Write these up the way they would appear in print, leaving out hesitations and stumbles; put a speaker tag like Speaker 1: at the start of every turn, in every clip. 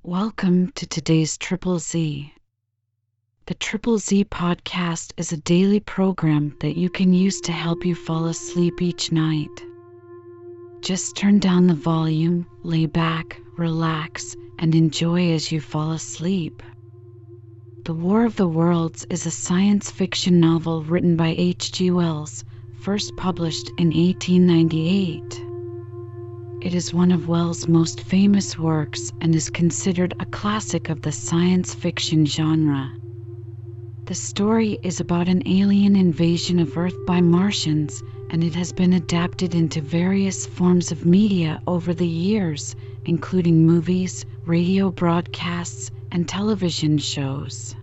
Speaker 1: Welcome to today's Triple Z. The Triple Z podcast is a daily program that you can use to help you fall asleep each night. Just turn down the volume, lay back, relax, and enjoy as you fall asleep. The War of the Worlds is a science fiction novel written by H.G. Wells, first published in 1898. It is one of Wells' most famous works and is considered a classic of the science fiction genre. The story is about an alien invasion of Earth by Martians, and it has been adapted into various forms of media over the years, including movies, radio broadcasts, and television shows.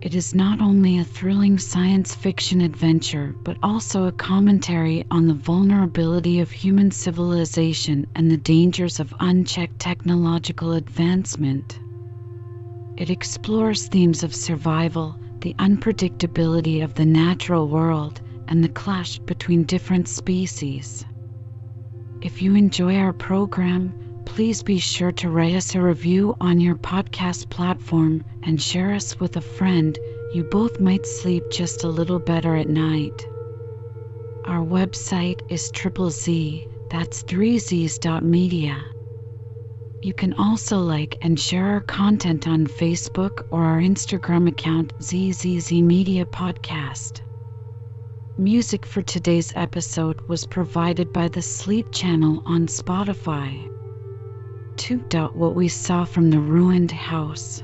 Speaker 1: It is not only a thrilling science fiction adventure, but also a commentary on the vulnerability of human civilization and the dangers of unchecked technological advancement. It explores themes of survival, the unpredictability of the natural world, and the clash between different species. If you enjoy our program, please be sure to write us a review on your podcast platform and share us with a friend. You both might sleep just a little better at night. Our website is Z, that's 3z's.media. You can also like and share our content on Facebook or our Instagram account ZZZ Media Podcast. Music for today's episode was provided by the Sleep channel on Spotify. What we saw from the ruined house.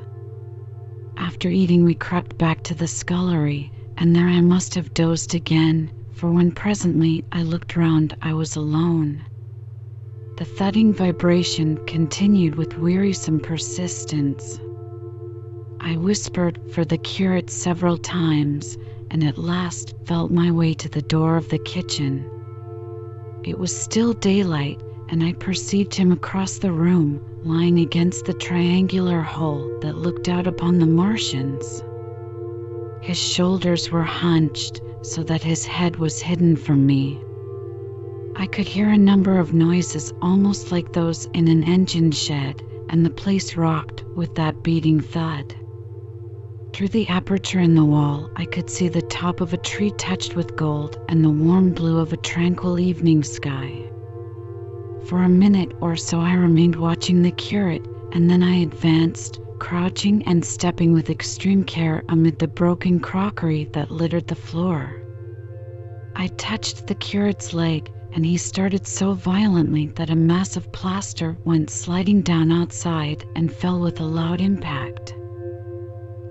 Speaker 1: After eating, we crept back to the scullery, and there I must have dozed again, for when presently I looked round, I was alone. The thudding vibration continued with wearisome persistence. I whispered for the curate several times, and at last felt my way to the door of the kitchen. It was still daylight, and I perceived him across the room, lying against the triangular hole that looked out upon the Martians. His shoulders were hunched, so that his head was hidden from me. I could hear a number of noises almost like those in an engine shed, and the place rocked with that beating thud. Through the aperture in the wall, I could see the top of a tree touched with gold and the warm blue of a tranquil evening sky. For a minute or so I remained watching the curate, and then I advanced, crouching and stepping with extreme care amid the broken crockery that littered the floor. I touched the curate's leg, and he started so violently that a mass of plaster went sliding down outside and fell with a loud impact.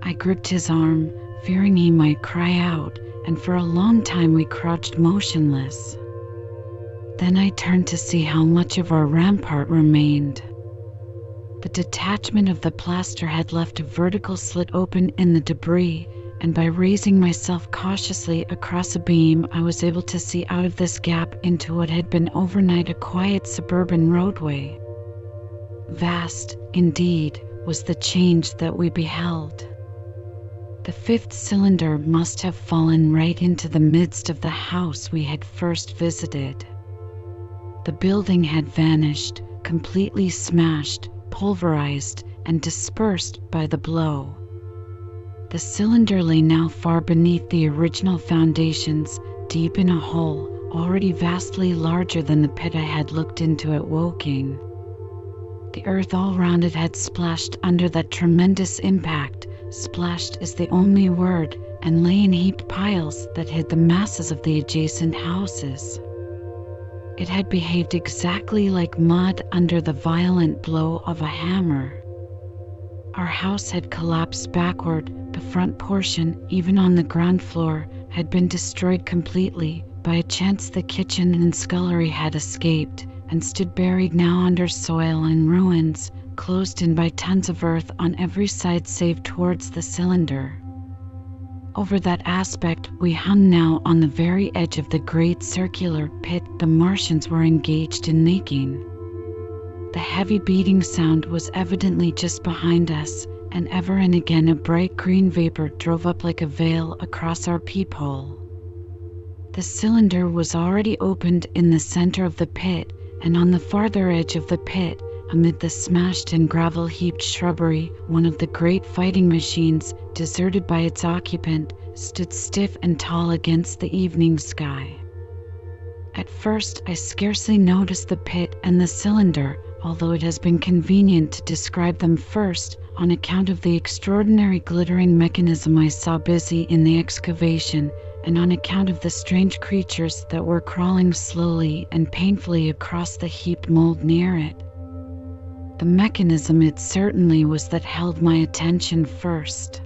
Speaker 1: I gripped his arm, fearing he might cry out, and for a long time we crouched motionless. Then I turned to see how much of our rampart remained. The detachment of the plaster had left a vertical slit open in the debris, and by raising myself cautiously across a beam, I was able to see out of this gap into what had been overnight a quiet suburban roadway. Vast, indeed, was the change that we beheld. The fifth cylinder must have fallen right into the midst of the house we had first visited. The building had vanished, completely smashed, pulverized, and dispersed by the blow. The cylinder lay now far beneath the original foundations, deep in a hole, already vastly larger than the pit I had looked into at Woking. The earth all round it had splashed under that tremendous impact. Splashed is the only word, and lay in heaped piles that hid the masses of the adjacent houses. It had behaved exactly like mud under the violent blow of a hammer. Our house had collapsed backward. The front portion, even on the ground floor, had been destroyed completely. By a chance the kitchen and scullery had escaped, and stood buried now under soil and ruins, closed in by tons of earth on every side save towards the cylinder. Over that aspect we hung now on the very edge of the great circular pit the Martians were engaged in making. The heavy beating sound was evidently just behind us, and ever and again a bright green vapor drove up like a veil across our peephole. The cylinder was already opened in the center of the pit, and on the farther edge of the pit, Amid the smashed and gravel-heaped shrubbery, one of the great fighting machines, deserted by its occupant, stood stiff and tall against the evening sky. At first, I scarcely noticed the pit and the cylinder, although it has been convenient to describe them first, on account of the extraordinary glittering mechanism I saw busy in the excavation, and on account of the strange creatures that were crawling slowly and painfully across the heaped mold near it. The mechanism it certainly was that held my attention first.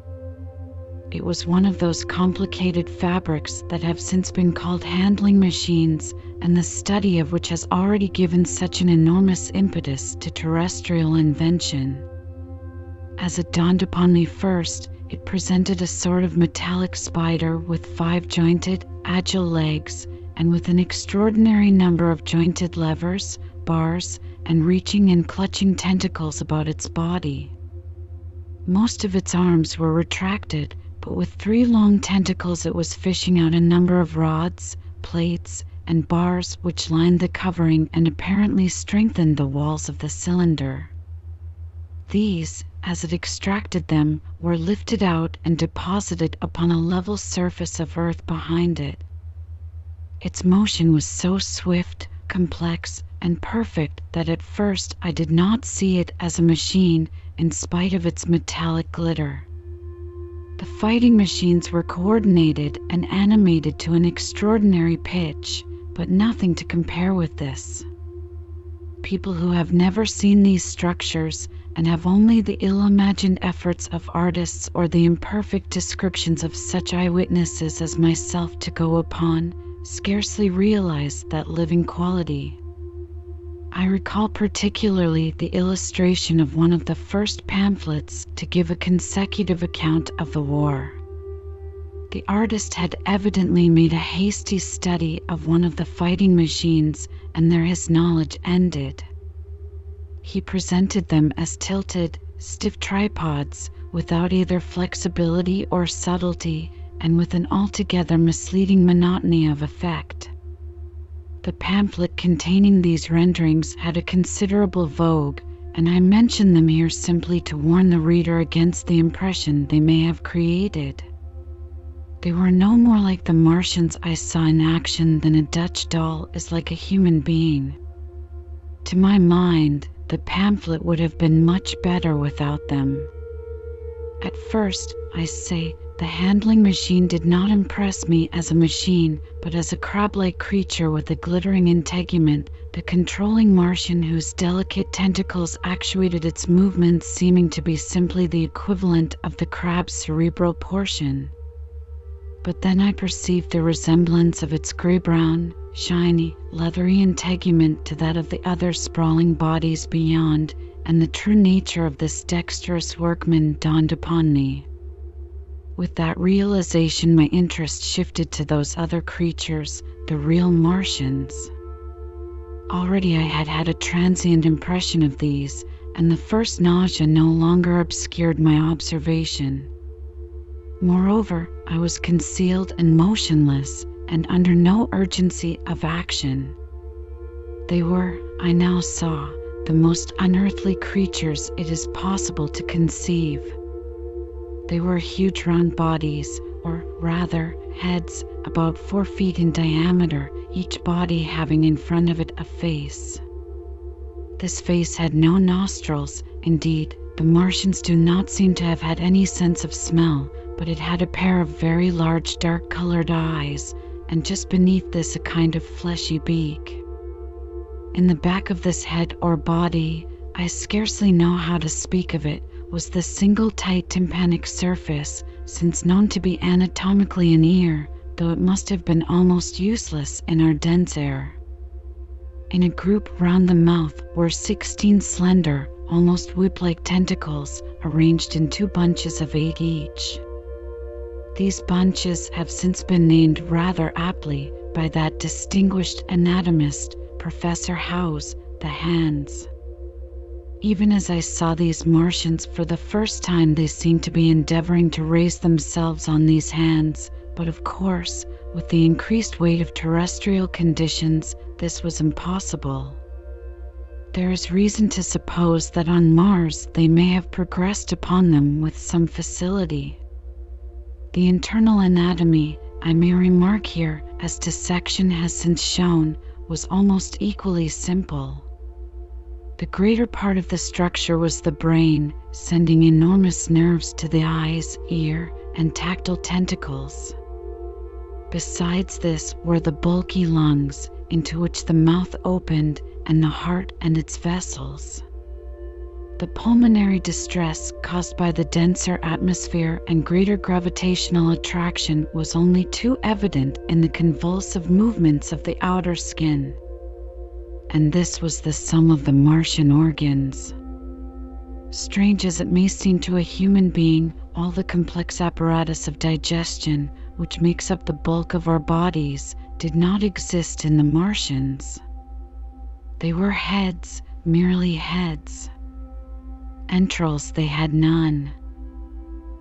Speaker 1: It was one of those complicated fabrics that have since been called handling machines, and the study of which has already given such an enormous impetus to terrestrial invention. As it dawned upon me first, it presented a sort of metallic spider with 5 jointed, agile legs, and with an extraordinary number of jointed levers, bars, and reaching and clutching tentacles about its body. Most of its arms were retracted, but with 3 long tentacles it was fishing out a number of rods, plates, and bars which lined the covering and apparently strengthened the walls of the cylinder. These, as it extracted them, were lifted out and deposited upon a level surface of earth behind it. Its motion was so swift, complex, and perfect that at first I did not see it as a machine, in spite of its metallic glitter. The fighting machines were coordinated and animated to an extraordinary pitch, but nothing to compare with this. People who have never seen these structures, and have only the ill-imagined efforts of artists or the imperfect descriptions of such eyewitnesses as myself to go upon, scarcely realize that living quality. I recall particularly the illustration of one of the first pamphlets to give a consecutive account of the war. The artist had evidently made a hasty study of one of the fighting machines, and there his knowledge ended. He presented them as tilted, stiff tripods, without either flexibility or subtlety, and with an altogether misleading monotony of effect. The pamphlet containing these renderings had a considerable vogue, and I mention them here simply to warn the reader against the impression they may have created. They were no more like the Martians I saw in action than a Dutch doll is like a human being. To my mind, the pamphlet would have been much better without them. At first, I say, the handling machine did not impress me as a machine, but as a crab-like creature with a glittering integument, the controlling Martian whose delicate tentacles actuated its movements seeming to be simply the equivalent of the crab's cerebral portion. But then I perceived the resemblance of its gray-brown, shiny, leathery integument to that of the other sprawling bodies beyond, and the true nature of this dexterous workman dawned upon me. With that realization, my interest shifted to those other creatures, the real Martians. Already I had had a transient impression of these, and the first nausea no longer obscured my observation. Moreover, I was concealed and motionless, and under no urgency of action. They were, I now saw, the most unearthly creatures it is possible to conceive. They were huge round bodies, or rather, heads, about 4 feet in diameter, each body having in front of it a face. This face had no nostrils. Indeed, the Martians do not seem to have had any sense of smell, but it had a pair of very large dark-colored eyes, and just beneath this a kind of fleshy beak. In the back of this head or body, I scarcely know how to speak of it, was the single tight tympanic surface, since known to be anatomically an ear, though it must have been almost useless in our dense air. In a group round the mouth were 16 slender, almost whip-like tentacles, arranged in 2 bunches of 8 each. These bunches have since been named rather aptly by that distinguished anatomist, Professor Howe's, the hands. Even as I saw these Martians for the first time, they seemed to be endeavoring to raise themselves on these hands, but of course, with the increased weight of terrestrial conditions, this was impossible. There is reason to suppose that on Mars they may have progressed upon them with some facility. The internal anatomy, I may remark here, as dissection has since shown, was almost equally simple. The greater part of the structure was the brain, sending enormous nerves to the eyes, ear, and tactile tentacles. Besides this were the bulky lungs, into which the mouth opened, and the heart and its vessels. The pulmonary distress caused by the denser atmosphere and greater gravitational attraction was only too evident in the convulsive movements of the outer skin. And this was the sum of the Martian organs. Strange as it may seem to a human being, all the complex apparatus of digestion, which makes up the bulk of our bodies, did not exist in the Martians. They were heads, merely heads. Entrails they had none.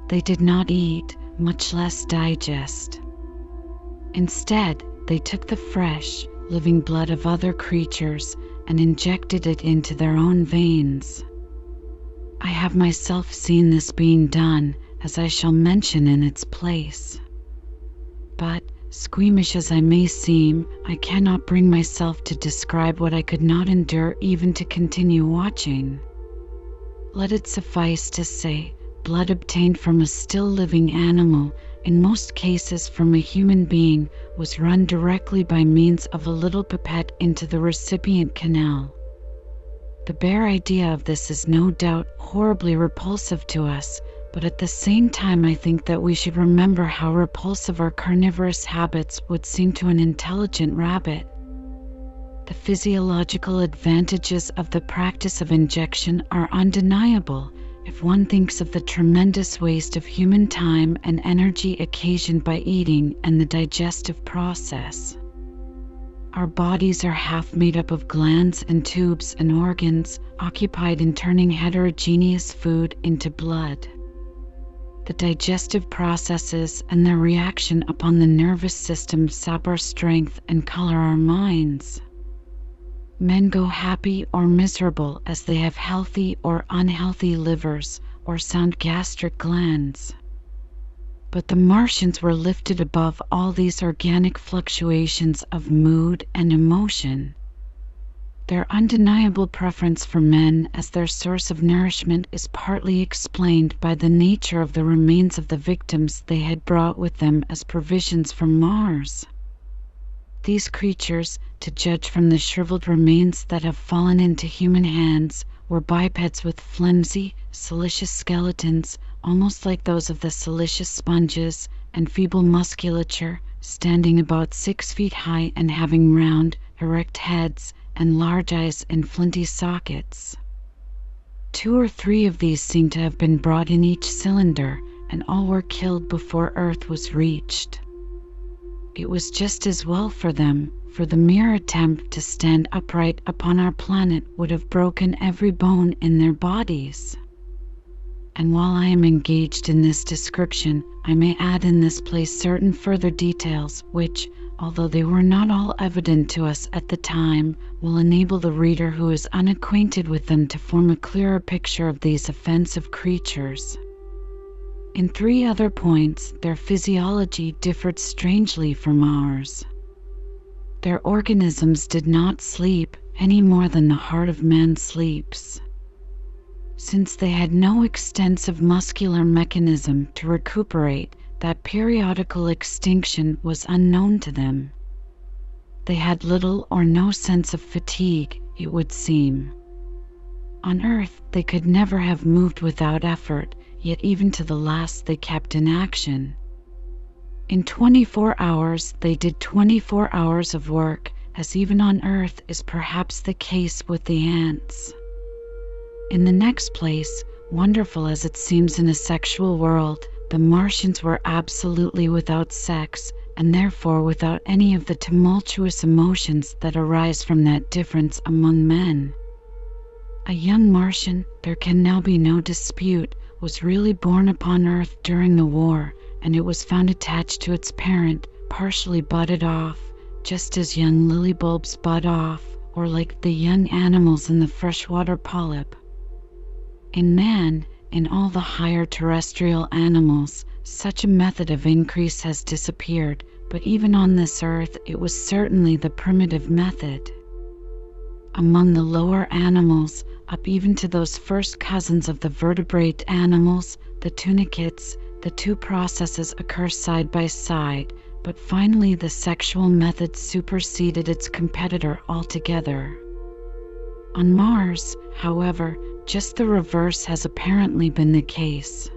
Speaker 1: They did not eat, much less digest. Instead, they took the fresh, living blood of other creatures and injected it into their own veins. I have myself seen this being done, as I shall mention in its place. But, squeamish as I may seem, I cannot bring myself to describe what I could not endure even to continue watching. Let it suffice to say, blood obtained from a still living animal, in most cases from a human being, was run directly by means of a little pipette into the recipient canal. The bare idea of this is no doubt horribly repulsive to us, but at the same time I think that we should remember how repulsive our carnivorous habits would seem to an intelligent rabbit. The physiological advantages of the practice of injection are undeniable, if one thinks of the tremendous waste of human time and energy occasioned by eating and the digestive process. Our bodies are half made up of glands and tubes and organs, occupied in turning heterogeneous food into blood. The digestive processes and their reaction upon the nervous system sap our strength and color our minds. Men go happy or miserable as they have healthy or unhealthy livers or sound gastric glands. But the Martians were lifted above all these organic fluctuations of mood and emotion. Their undeniable preference for men as their source of nourishment is partly explained by the nature of the remains of the victims they had brought with them as provisions from Mars. These creatures, to judge from the shriveled remains that have fallen into human hands, were bipeds with flimsy, silicious skeletons, almost like those of the silicious sponges, and feeble musculature, standing about 6 feet high and having round, erect heads and large eyes in flinty sockets. 2 or 3 of these seem to have been brought in each cylinder, and all were killed before Earth was reached. It was just as well for them, for the mere attempt to stand upright upon our planet would have broken every bone in their bodies. And while I am engaged in this description, I may add in this place certain further details which, although they were not all evident to us at the time, will enable the reader who is unacquainted with them to form a clearer picture of these offensive creatures. In 3 other points, their physiology differed strangely from ours. Their organisms did not sleep any more than the heart of man sleeps. Since they had no extensive muscular mechanism to recuperate, that periodical extinction was unknown to them. They had little or no sense of fatigue, it would seem. On Earth, they could never have moved without effort, yet even to the last they kept in action. In 24 hours, they did 24 hours of work, as even on Earth is perhaps the case with the ants. In the next place, wonderful as it seems in a sexual world, the Martians were absolutely without sex, and therefore without any of the tumultuous emotions that arise from that difference among men. A young Martian, there can now be no dispute, was really born upon Earth during the war, and it was found attached to its parent, partially budded off, just as young lily bulbs bud off, or like the young animals in the freshwater polyp. In man, in all the higher terrestrial animals, such a method of increase has disappeared, but even on this earth it was certainly the primitive method. Among the lower animals, up even to those first cousins of the vertebrate animals, the tunicates, the two processes occur side by side, but finally the sexual method superseded its competitor altogether. On Mars, however, just the reverse has apparently been the case.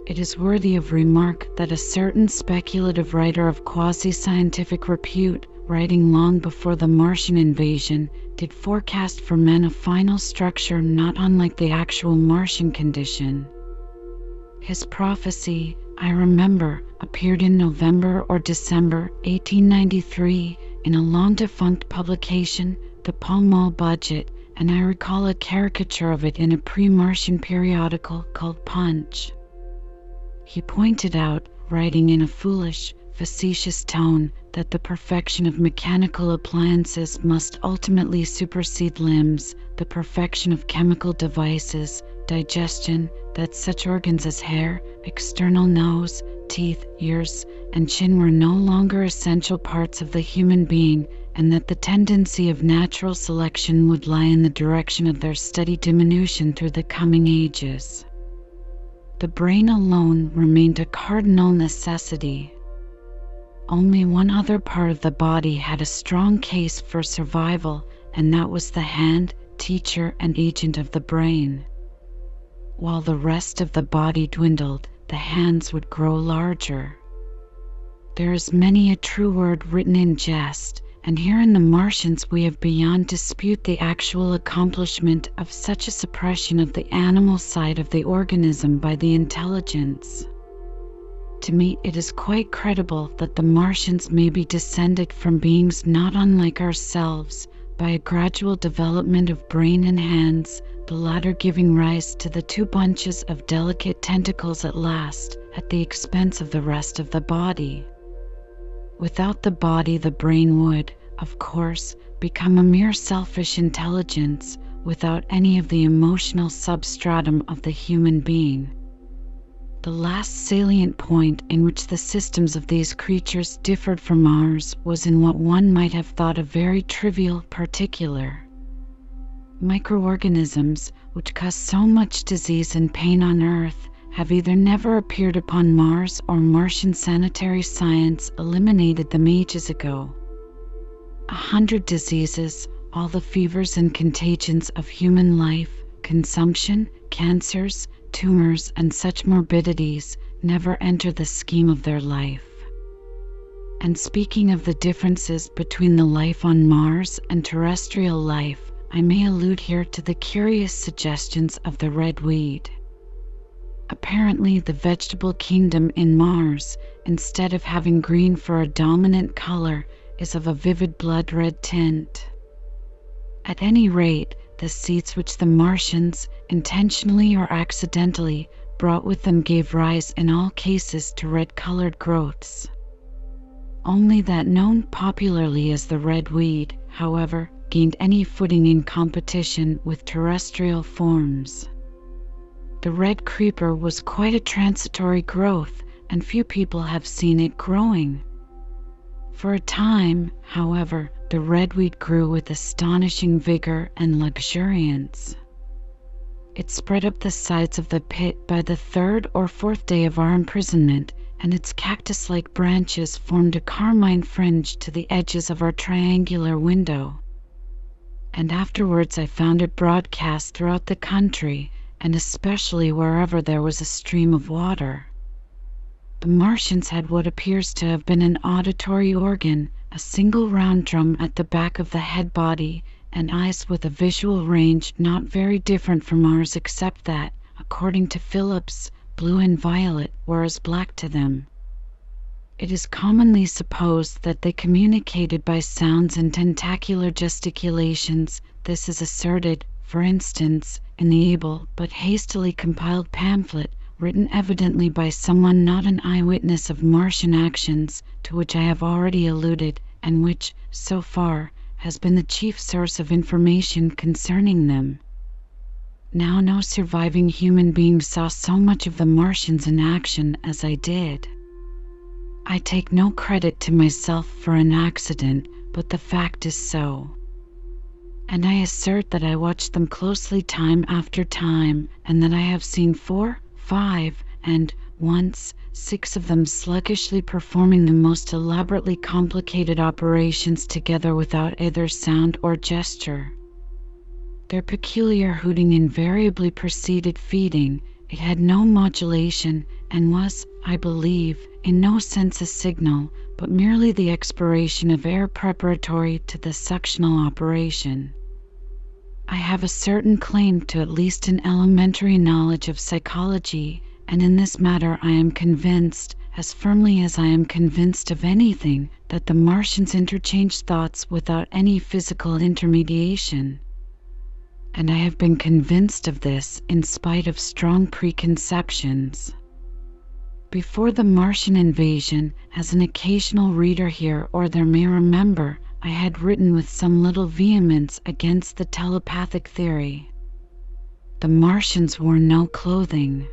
Speaker 1: It is worthy of remark that a certain speculative writer of quasi-scientific repute, writing long before the Martian invasion, did forecast for men a final structure not unlike the actual Martian condition. His prophecy, I remember, appeared in November or December 1893 in a long-defunct publication, the Pall Mall Budget, and I recall a caricature of it in a pre-Martian periodical called Punch. He pointed out, writing in a foolish, facetious tone, that the perfection of mechanical appliances must ultimately supersede limbs, the perfection of chemical devices, digestion, that such organs as hair, external nose, teeth, ears, and chin were no longer essential parts of the human being, and that the tendency of natural selection would lie in the direction of their steady diminution through the coming ages. The brain alone remained a cardinal necessity. Only one other part of the body had a strong case for survival, and that was the hand, teacher, and agent of the brain. While the rest of the body dwindled, the hands would grow larger. There is many a true word written in jest, and here in the Martians we have beyond dispute the actual accomplishment of such a suppression of the animal side of the organism by the intelligence. To me, it is quite credible that the Martians may be descended from beings not unlike ourselves, by a gradual development of brain and hands, the latter giving rise to the two bunches of delicate tentacles at last, at the expense of the rest of the body. Without the body, the brain would, of course, become a mere selfish intelligence, without any of the emotional substratum of the human being. The last salient point in which the systems of these creatures differed from ours was in what one might have thought a very trivial particular. Microorganisms, which cause so much disease and pain on Earth, have either never appeared upon Mars or Martian sanitary science eliminated them ages ago. 100 diseases, all the fevers and contagions of human life, consumption, cancers, tumors, and such morbidities, never enter the scheme of their life. And speaking of the differences between the life on Mars and terrestrial life, I may allude here to the curious suggestions of the red weed. Apparently, the vegetable kingdom in Mars, instead of having green for a dominant color, is of a vivid blood red tint. At any rate, the seeds which the Martians, intentionally or accidentally, brought with them gave rise in all cases to red-colored growths. Only that known popularly as the red weed, however, gained any footing in competition with terrestrial forms. The red creeper was quite a transitory growth, and few people have seen it growing. For a time, however, the redweed grew with astonishing vigor and luxuriance. It spread up the sides of the pit by the third or fourth day of our imprisonment, and its cactus-like branches formed a carmine fringe to the edges of our triangular window. And afterwards I found it broadcast throughout the country, and especially wherever there was a stream of water. The Martians had what appears to have been an auditory organ, a single round drum at the back of the head body, and eyes with a visual range not very different from ours, except that, according to Phillips, blue and violet were as black to them. It is commonly supposed that they communicated by sounds and tentacular gesticulations. This is asserted, for instance, in the able but hastily compiled pamphlet, written evidently by someone not an eyewitness of Martian actions, to which I have already alluded, and which, so far, has been the chief source of information concerning them. Now no surviving human being saw so much of the Martians in action as I did. I take no credit to myself for an accident, but the fact is so. And I assert that I watched them closely time after time, and that I have seen 4, 5, and, once, 6 of them sluggishly performing the most elaborately complicated operations together without either sound or gesture. Their peculiar hooting invariably preceded feeding. It had no modulation, and was, I believe, in no sense a signal, but merely the expiration of air preparatory to the suctional operation. I have a certain claim to at least an elementary knowledge of psychology, and in this matter I am convinced, as firmly as I am convinced of anything, that the Martians interchanged thoughts without any physical intermediation. And I have been convinced of this in spite of strong preconceptions. Before the Martian invasion, as an occasional reader here or there may remember, I had written with some little vehemence against the telepathic theory. The Martians wore no clothing.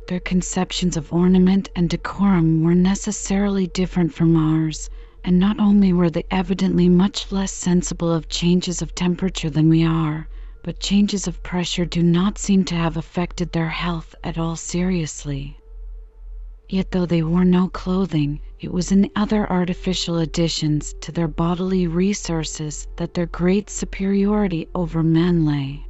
Speaker 1: Their conceptions of ornament and decorum were necessarily different from ours, and not only were they evidently much less sensible of changes of temperature than we are, but changes of pressure do not seem to have affected their health at all seriously. Yet though they wore no clothing, it was in the other artificial additions to their bodily resources that their great superiority over men lay.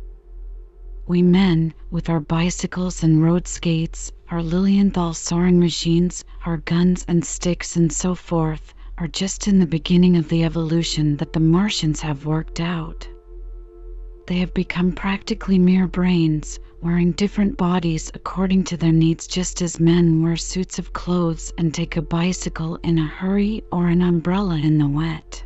Speaker 1: We men, with our bicycles and road skates, our Lilienthal soaring machines, our guns and sticks and so forth, are just in the beginning of the evolution that the Martians have worked out. They have become practically mere brains, wearing different bodies according to their needs, just as men wear suits of clothes and take a bicycle in a hurry or an umbrella in the wet.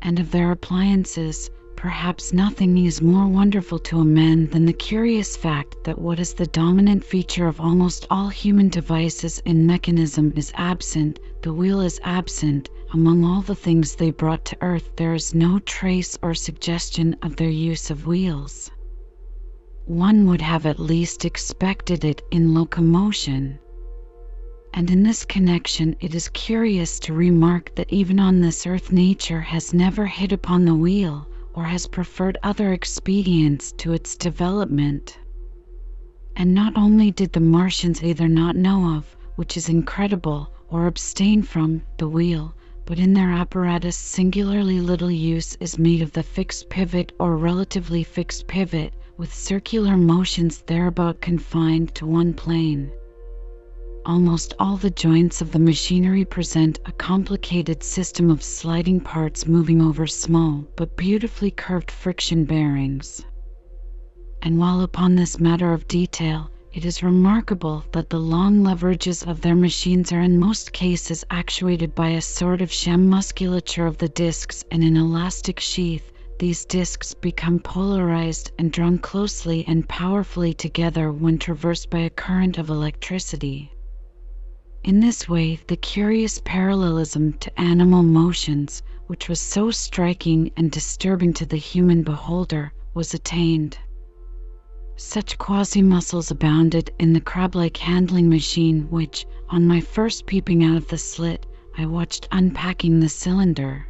Speaker 1: And of their appliances, perhaps nothing is more wonderful to a man than the curious fact that what is the dominant feature of almost all human devices in mechanism is absent. The wheel is absent. Among all the things they brought to earth, there is no trace or suggestion of their use of wheels. One would have at least expected it in locomotion. And in this connection it is curious to remark that even on this earth nature has never hit upon the wheel, or has preferred other expedients to its development. And not only did the Martians either not know of, which is incredible, or abstain from, the wheel, but in their apparatus singularly little use is made of the fixed pivot or relatively fixed pivot, with circular motions thereabout confined to one plane. Almost all the joints of the machinery present a complicated system of sliding parts moving over small but beautifully curved friction bearings. And while upon this matter of detail, it is remarkable that the long leverages of their machines are in most cases actuated by a sort of sham musculature of the discs and an elastic sheath, these discs become polarized and drawn closely and powerfully together when traversed by a current of electricity. In this way, the curious parallelism to animal motions, which was so striking and disturbing to the human beholder, was attained. Such quasi-muscles abounded in the crab-like handling machine which, on my first peeping out of the slit, I watched unpacking the cylinder.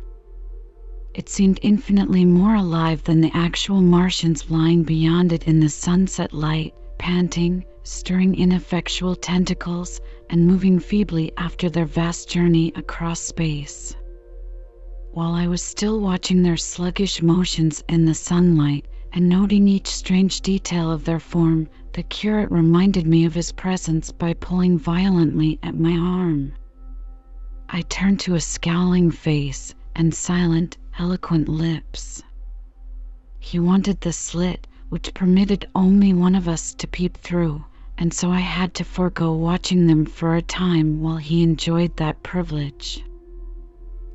Speaker 1: It seemed infinitely more alive than the actual Martians lying beyond it in the sunset light, panting, stirring ineffectual tentacles, and moving feebly after their vast journey across space. While I was still watching their sluggish motions in the sunlight, and noting each strange detail of their form, the curate reminded me of his presence by pulling violently at my arm. I turned to a scowling face and silent, eloquent lips. He wanted the slit, which permitted only one of us to peep through, and so I had to forego watching them for a time while he enjoyed that privilege.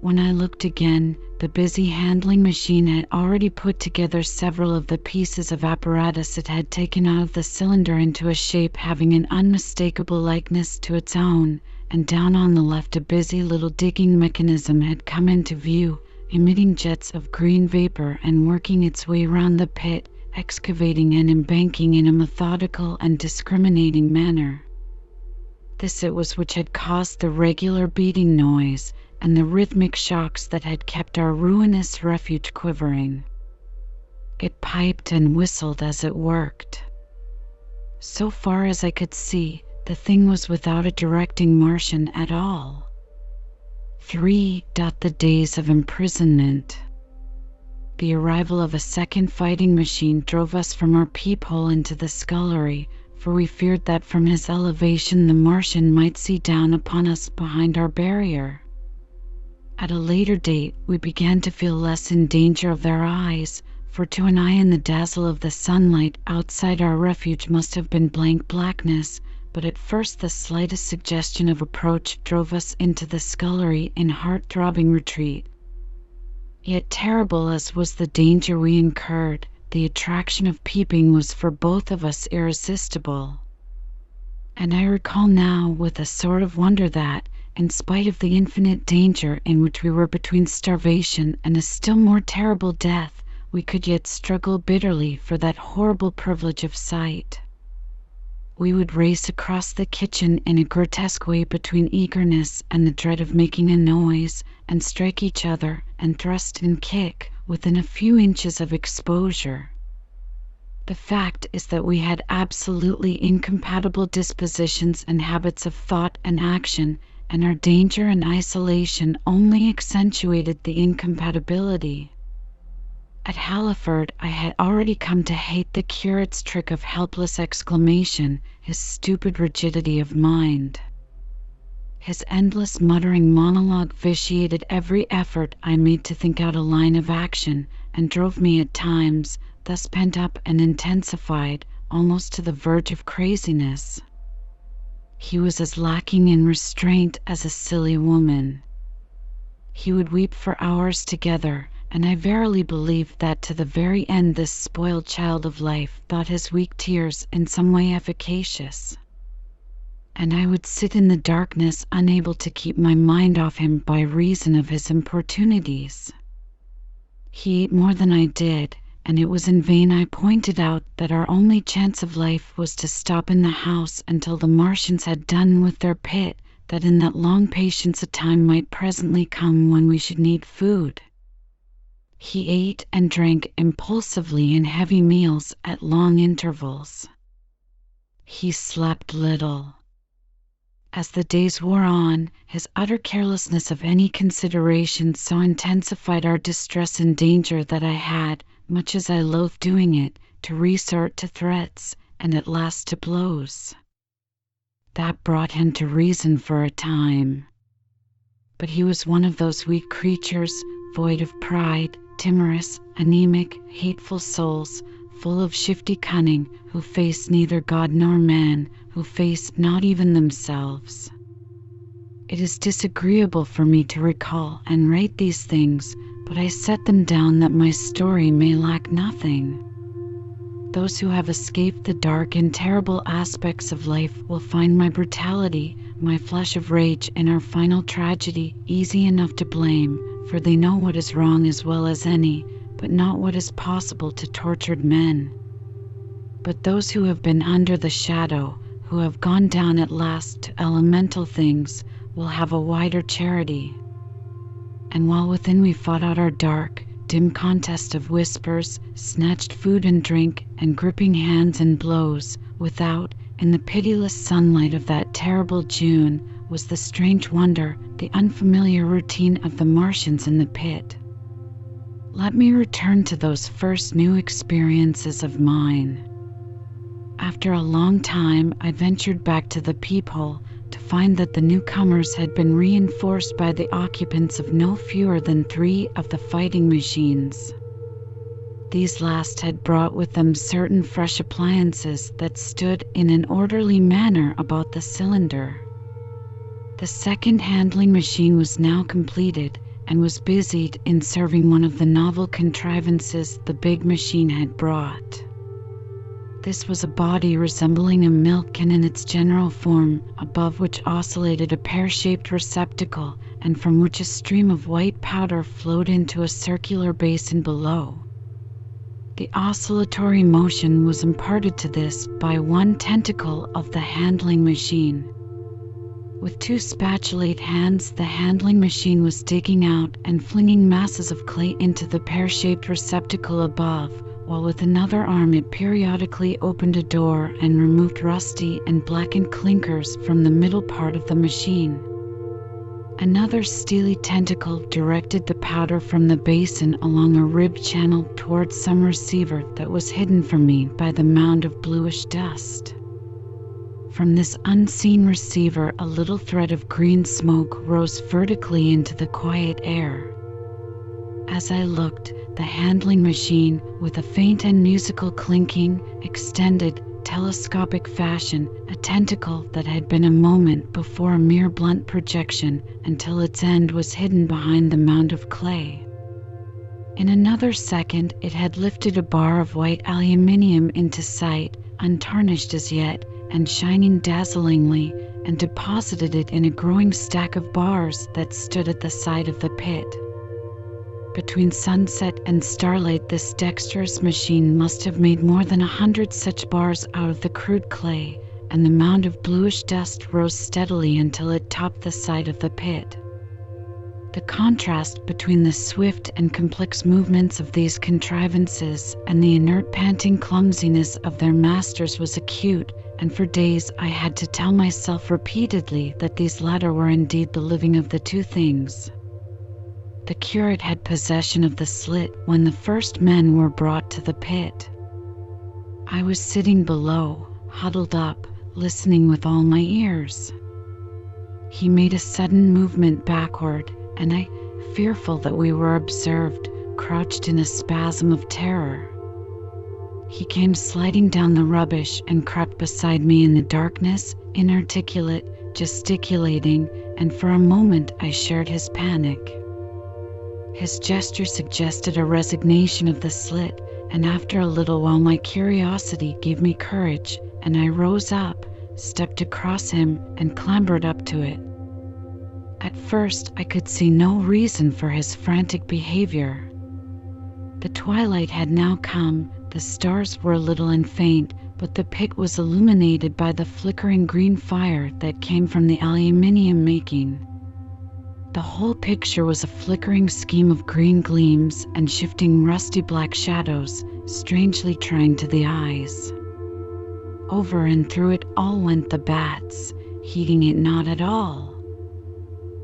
Speaker 1: When I looked again, the busy handling machine had already put together several of the pieces of apparatus it had taken out of the cylinder into a shape having an unmistakable likeness to its own, and down on the left a busy little digging mechanism had come into view, emitting jets of green vapor and working its way around the pit, excavating and embanking in a methodical and discriminating manner. This it was which had caused the regular beating noise and the rhythmic shocks that had kept our ruinous refuge quivering. It piped and whistled as it worked. So far as I could see, the thing was without a directing Martian at all. 3. The days of imprisonment. The arrival of a second fighting machine drove us from our peephole into the scullery, for we feared that from his elevation the Martian might see down upon us behind our barrier. At a later date, we began to feel less in danger of their eyes, for to an eye in the dazzle of the sunlight outside our refuge must have been blank blackness, but at first the slightest suggestion of approach drove us into the scullery in heart-throbbing retreat. Yet terrible as was the danger we incurred, the attraction of peeping was for both of us irresistible. And I recall now with a sort of wonder that, in spite of the infinite danger in which we were between starvation and a still more terrible death, we could yet struggle bitterly for that horrible privilege of sight. We would race across the kitchen in a grotesque way between eagerness and the dread of making a noise, and strike each other and thrust and kick within a few inches of exposure. The fact is that we had absolutely incompatible dispositions and habits of thought and action, and our danger and isolation only accentuated the incompatibility. At Halliford, I had already come to hate the curate's trick of helpless exclamation, his stupid rigidity of mind. His endless muttering monologue vitiated every effort I made to think out a line of action, and drove me at times, thus pent up and intensified, almost to the verge of craziness. He was as lacking in restraint as a silly woman. He would weep for hours together, and I verily believe that to the very end this spoiled child of life thought his weak tears in some way efficacious. And I would sit in the darkness unable to keep my mind off him by reason of his importunities. He ate more than I did, and it was in vain I pointed out that our only chance of life was to stop in the house until the Martians had done with their pit, that in that long patience a time might presently come when we should need food. He ate and drank impulsively in heavy meals at long intervals. He slept little. As the days wore on, his utter carelessness of any consideration so intensified our distress and danger that I had, much as I loathed doing it, to resort to threats, and at last to blows. That brought him to reason for a time. But he was one of those weak creatures, void of pride, timorous, anemic, hateful souls, full of shifty cunning, who face neither God nor man, who face not even themselves. It is disagreeable for me to recall and write these things, but I set them down that my story may lack nothing. Those who have escaped the dark and terrible aspects of life will find my brutality, my flush of rage, and our final tragedy easy enough to blame, for they know what is wrong as well as any, but not what is possible to tortured men. But those who have been under the shadow, who have gone down at last to elemental things, will have a wider charity. And while within we fought out our dark, dim contest of whispers, snatched food and drink, and gripping hands and blows, without, in the pitiless sunlight of that terrible June, was the strange wonder, the unfamiliar routine of the Martians in the pit. Let me return to those first new experiences of mine. After a long time, I ventured back to the peephole to find that the newcomers had been reinforced by the occupants of no fewer than 3 of the fighting machines. These last had brought with them certain fresh appliances that stood in an orderly manner about the cylinder. The second handling machine was now completed, and was busied in serving one of the novel contrivances the big machine had brought. This was a body resembling a milk can in its general form, above which oscillated a pear-shaped receptacle, and from which a stream of white powder flowed into a circular basin below. The oscillatory motion was imparted to this by one tentacle of the handling machine. With two spatulate hands, the handling machine was digging out and flinging masses of clay into the pear-shaped receptacle above, while with another arm it periodically opened a door and removed rusty and blackened clinkers from the middle part of the machine. Another steely tentacle directed the powder from the basin along a ribbed channel towards some receiver that was hidden from me by the mound of bluish dust. From this unseen receiver, a little thread of green smoke rose vertically into the quiet air. As I looked, the handling machine, with a faint and musical clinking, extended, telescopic fashion, a tentacle that had been a moment before a mere blunt projection until its end was hidden behind the mound of clay. In another second, it had lifted a bar of white aluminium into sight, untarnished as yet, and shining dazzlingly, and deposited it in a growing stack of bars that stood at the side of the pit. Between sunset and starlight, this dexterous machine must have made more than 100 such bars out of the crude clay, and the mound of bluish dust rose steadily until it topped the side of the pit. The contrast between the swift and complex movements of these contrivances and the inert, panting clumsiness of their masters was acute, and for days I had to tell myself repeatedly that these latter were indeed the living of the two things. The curate had possession of the slit when the first men were brought to the pit. I was sitting below, huddled up, listening with all my ears. He made a sudden movement backward, and I, fearful that we were observed, crouched in a spasm of terror. He came sliding down the rubbish and crept beside me in the darkness, inarticulate, gesticulating, and for a moment I shared his panic. His gesture suggested a resignation of the slit, and after a little while my curiosity gave me courage, and I rose up, stepped across him, and clambered up to it. At first I could see no reason for his frantic behavior. The twilight had now come, the stars were little and faint, but the pit was illuminated by the flickering green fire that came from the aluminium making. The whole picture was a flickering scheme of green gleams and shifting rusty black shadows, strangely trying to the eyes. Over and through it all went the bats, heeding it not at all.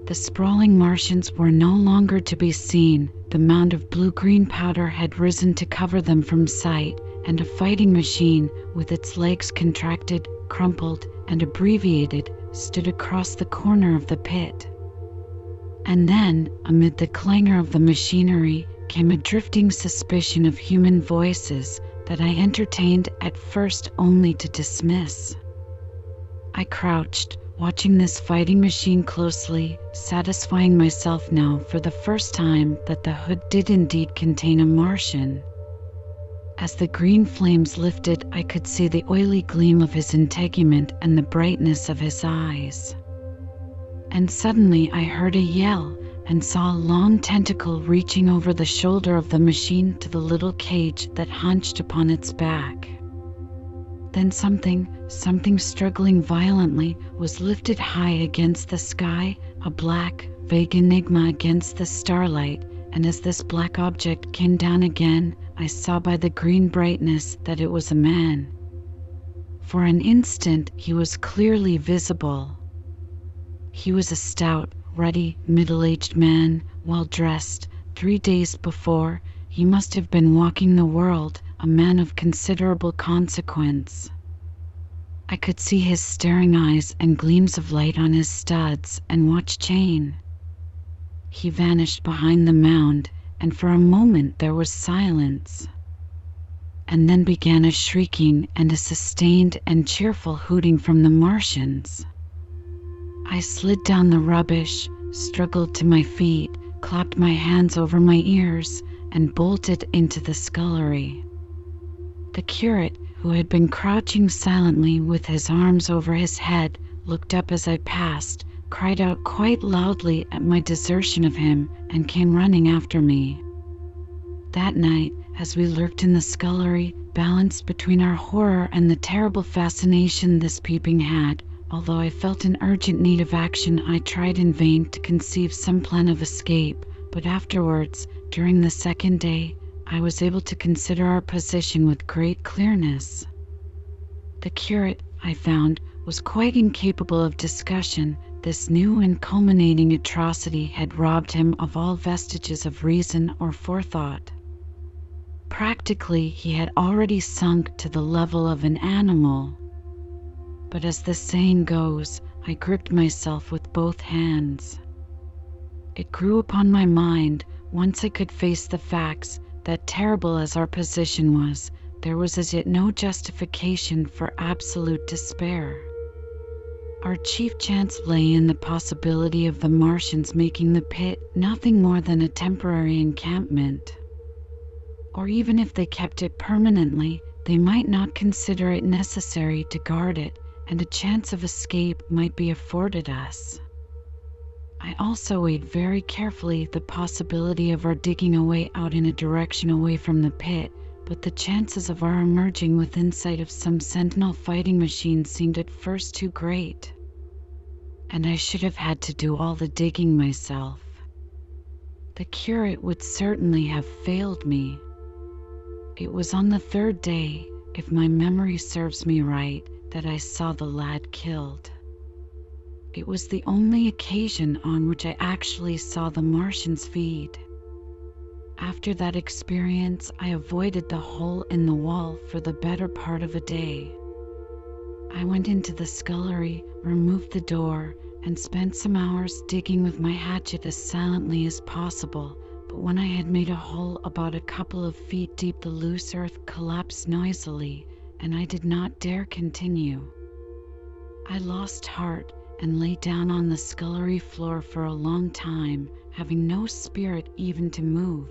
Speaker 1: The sprawling Martians were no longer to be seen, the mound of blue-green powder had risen to cover them from sight, and a fighting machine, with its legs contracted, crumpled, and abbreviated, stood across the corner of the pit. And then, amid the clangor of the machinery, came a drifting suspicion of human voices that I entertained at first only to dismiss. I crouched, watching this fighting machine closely, satisfying myself now for the first time that the hood did indeed contain a Martian. As the green flames lifted, I could see the oily gleam of his integument and the brightness of his eyes. And suddenly I heard a yell and saw a long tentacle reaching over the shoulder of the machine to the little cage that hunched upon its back. Then something struggling violently was lifted high against the sky, a black, vague enigma against the starlight, and as this black object came down again, I saw by the green brightness that it was a man. For an instant he was clearly visible. He was a stout, ruddy, middle-aged man, well-dressed. 3 days before, he must have been walking the world, a man of considerable consequence. I could see his staring eyes and gleams of light on his studs and watch chain. He vanished behind the mound, and for a moment there was silence. And then began a shrieking and a sustained and cheerful hooting from the Martians. I slid down the rubbish, struggled to my feet, clapped my hands over my ears, and bolted into the scullery. The curate, who had been crouching silently with his arms over his head, looked up as I passed, cried out quite loudly at my desertion of him and came running after me. That night, as we lurked in the scullery, balanced between our horror and the terrible fascination this peeping had, although I felt an urgent need of action, I tried in vain to conceive some plan of escape. But afterwards, during the second day, I was able to consider our position with great clearness. The curate, I found, was quite incapable of discussion. This new and culminating atrocity had robbed him of all vestiges of reason or forethought. Practically, he had already sunk to the level of an animal. But as the saying goes, I gripped myself with both hands. It grew upon my mind, once I could face the facts, that terrible as our position was, there was as yet no justification for absolute despair. Our chief chance lay in the possibility of the Martians making the pit nothing more than a temporary encampment. Or even if they kept it permanently, they might not consider it necessary to guard it, and a chance of escape might be afforded us. I also weighed very carefully the possibility of our digging a way out in a direction away from the pit, but the chances of our emerging within sight of some sentinel fighting machine seemed at first too great. And I should have had to do all the digging myself. The curate would certainly have failed me. It was on the third day, if my memory serves me right, that I saw the lad killed. It was the only occasion on which I actually saw the Martians feed. After that experience, I avoided the hole in the wall for the better part of a day. I went into the scullery, removed the door, and spent some hours digging with my hatchet as silently as possible. But when I had made a hole about a couple of feet deep, the loose earth collapsed noisily, and I did not dare continue. I lost heart and lay down on the scullery floor for a long time, having no spirit even to move.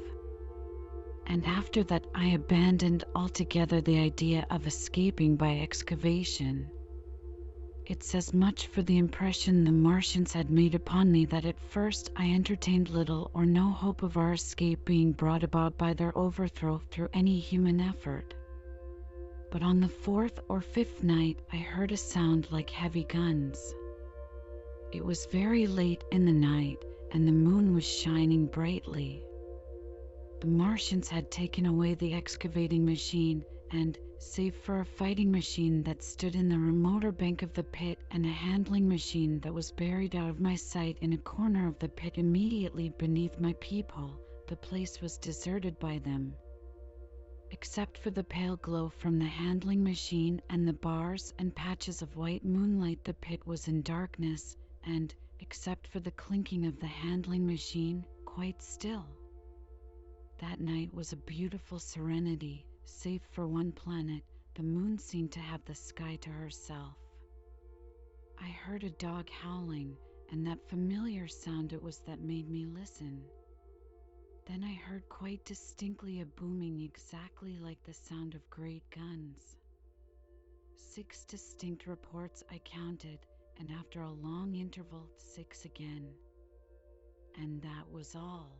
Speaker 1: And after that I abandoned altogether the idea of escaping by excavation. It says much for the impression the Martians had made upon me that at first I entertained little or no hope of our escape being brought about by their overthrow through any human effort. But on the fourth or fifth night I heard a sound like heavy guns. It was very late in the night, and the moon was shining brightly. The Martians had taken away the excavating machine, and, save for a fighting machine that stood in the remoter bank of the pit and a handling machine that was buried out of my sight in a corner of the pit immediately beneath my peephole, the place was deserted by them. Except for the pale glow from the handling machine and the bars and patches of white moonlight, the pit was in darkness, and, except for the clinking of the handling machine, quite still. That night was a beautiful serenity. Save for one planet, the moon seemed to have the sky to herself. I heard a dog howling, and that familiar sound it was that made me listen. Then I heard quite distinctly a booming exactly like the sound of great guns. 6 distinct reports I counted, and after a long interval, 6 again. And that was all.